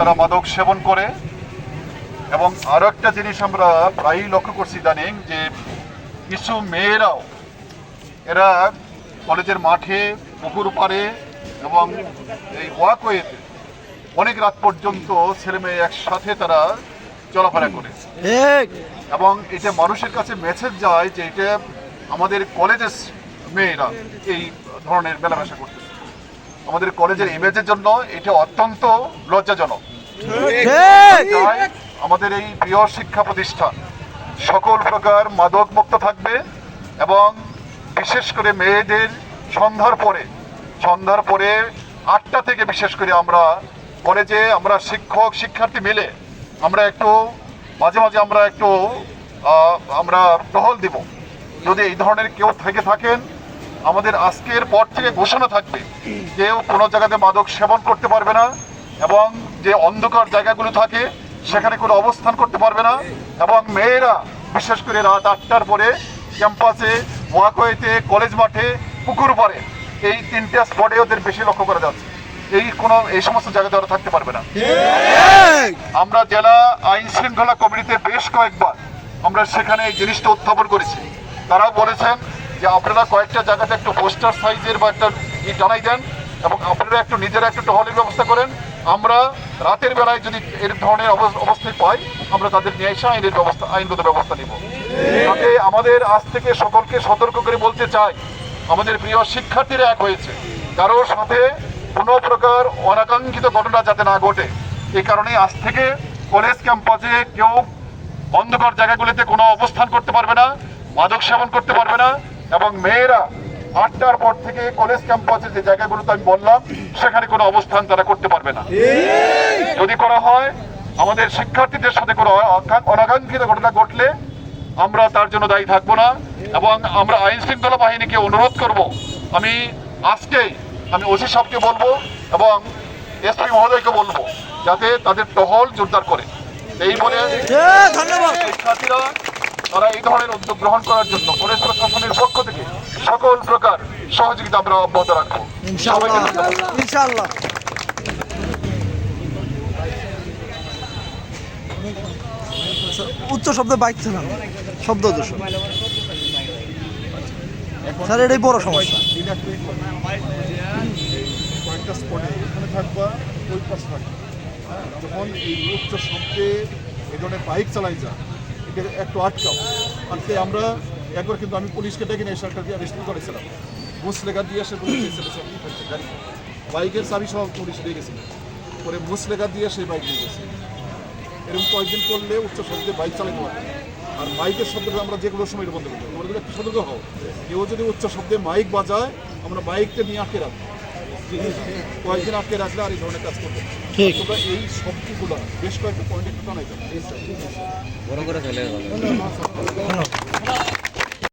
তারা মাদক সেবন করে। এবং আরও একটা জিনিস আমরা প্রায়ই লক্ষ্য করছি ইদানিং, যে কিছু মেয়েরাও এরা কলেজের মাঠে, পুকুর পাড়ে এবং এই ওয়াকওয়েতে অনেক রাত পর্যন্ত ছেলে মেয়ে একসাথে তারা চলাফেরা করে। এবং এটা মানুষের কাছে মেসেজ যায় যে এটা আমাদের কলেজের মেয়েরা এই ধরনের মেলামেশা করতেছে। আমাদের কলেজের ইমেজের জন্য এটা অত্যন্ত লজ্জাজনক। আমাদের এই প্রিয় শিক্ষা প্রতিষ্ঠান সকল প্রকার মাদক মুক্ত থাকবে এবং বিশেষ করে মেয়েদের সন্ধ্যার পরে 8টা থেকে বিশেষ করে আমরা কলেজে আমরা শিক্ষক শিক্ষার্থী মিলে আমরা একটু মাঝে মাঝে আমরা টহল দিব। যদি এই ধরনের কেউ থেকে থাকেন, আমাদের আজকের পর থেকে ঘোষণা থাকবে কেউ কোনো জায়গাতে মাদক সেবন করতে পারবে না এবং যে অন্ধকার জায়গাগুলো থাকে সেখানে কোনো অবস্থান করতে পারবে না। এবং মেয়েরা বিশেষ করে রাত 8টার পরে ক্যাম্পাসে, ওয়াকওয়েতে, কলেজ মাঠে, পুকুর পাড়ে, এই 3টা স্পটে ওদের বেশি লক্ষ্য করা যাচ্ছে। এই সমস্ত জায়গাতে ওরা থাকতে পারবে না। আমরা জেলা আইন শৃঙ্খলা কমিটিতে বেশ কয়েকবার আমরা সেখানে এই জিনিসটা উত্থাপন করেছি। তারা বলেছেন যে আপনারা কয়েকটা জায়গাতে একটু পোস্টার সাইজের বা একটা টানাই দেন এবং আপনারা একটু নিজেরা একটু টহলের ব্যবস্থা করেন। আমরা রাতের বেলায় যদি এর ধরনের অবস্থায় পাই, আমরা তাদের নিয়ে এসে আইনগত ব্যবস্থা নিব। তাতে আমাদের আজ থেকে সকলকে সতর্ক করে বলতে চাই, আমাদের প্রিয় শিক্ষার্থীরা এক হয়েছে, কারোর সাথে কোনো প্রকার অনাকাঙ্ক্ষিত ঘটনা যাতে না ঘটে। এই কারণে আজ থেকে কলেজ ক্যাম্পাসে কেউ অন্ধকার জায়গাগুলিতে কোনো অবস্থান করতে পারবে না, মাদক সেবন করতে পারবে না। এবং মেয়েরা 8টার পর থেকে কলেজ ক্যাম্পাসের যে জায়গাগুলোতে আমি বললাম সেখানে কোনো অবস্থান তারা করতে পারবে না। যদি করা হয়, আমাদের শিক্ষার্থীদের সাথে কোনো অনাকাঙ্ক্ষিত ঘটনা ঘটলে আমরা তার জন্য দায়ী থাকবো না। এবং আমরা আইন শৃঙ্খলা বাহিনীকে অনুরোধ করব, আমি ওসি সাহেবকে বলবো এবং এসপি মহোদয়কে বলবো যাতে তাদের টহল জোরদার করে। এই বলে শিক্ষার্থীরা তারা এই ধরনের উদ্যোগ গ্রহণ করার জন্য কলেজ প্রশাসনের পক্ষ থেকে সকল প্রকার সহযোগিতা আমরা অব্যাহত রাখবো। ইনশাআল্লাহ। উচ্চ শব্দে বাইক চালান, শব্দ দূষণ স্যার, এটাই বড় সমস্যা। কয়েকটা স্পটে এখানে থাকবা, ওই পাশে থাকবা। যখন এই উচ্চ শব্দে এই ধরনের বাইক চালাই যায়, এটা একটু আটকাও। আজকে আমরা একবার কিন্তু আমি পুলিশকে ডেকে নিয়ে সরকার দিয়ে অ্যারেস্ট করেছিলাম। মুসলেখা দিয়ে এসে গাড়ি বাইকের চাবি সহ পুলিশ দিয়ে গেছিল, পরে মুসলেখা দিয়ে সেই বাইক নিয়ে গেছে। এরকম কয়েকদিন করলে উচ্চ শব্দে বাইক চালাতে পারবে। আর মাইকের শব্দটা আমরা যে কোনো সময় বন্ধ করবো। আমাদের একটু সতর্ক হও, কেউ যদি উচ্চ শব্দে মাইক বাজায় আমরা বাইকটা নিয়ে আটকে রাখবো। কয়েকদিন আটকে রাখলে আর এই ধরনের কাজ করবো। তোমরা এই শব্দগুলো বেশ কয়েকটা পয়েন্ট একটু টানাই যাবে।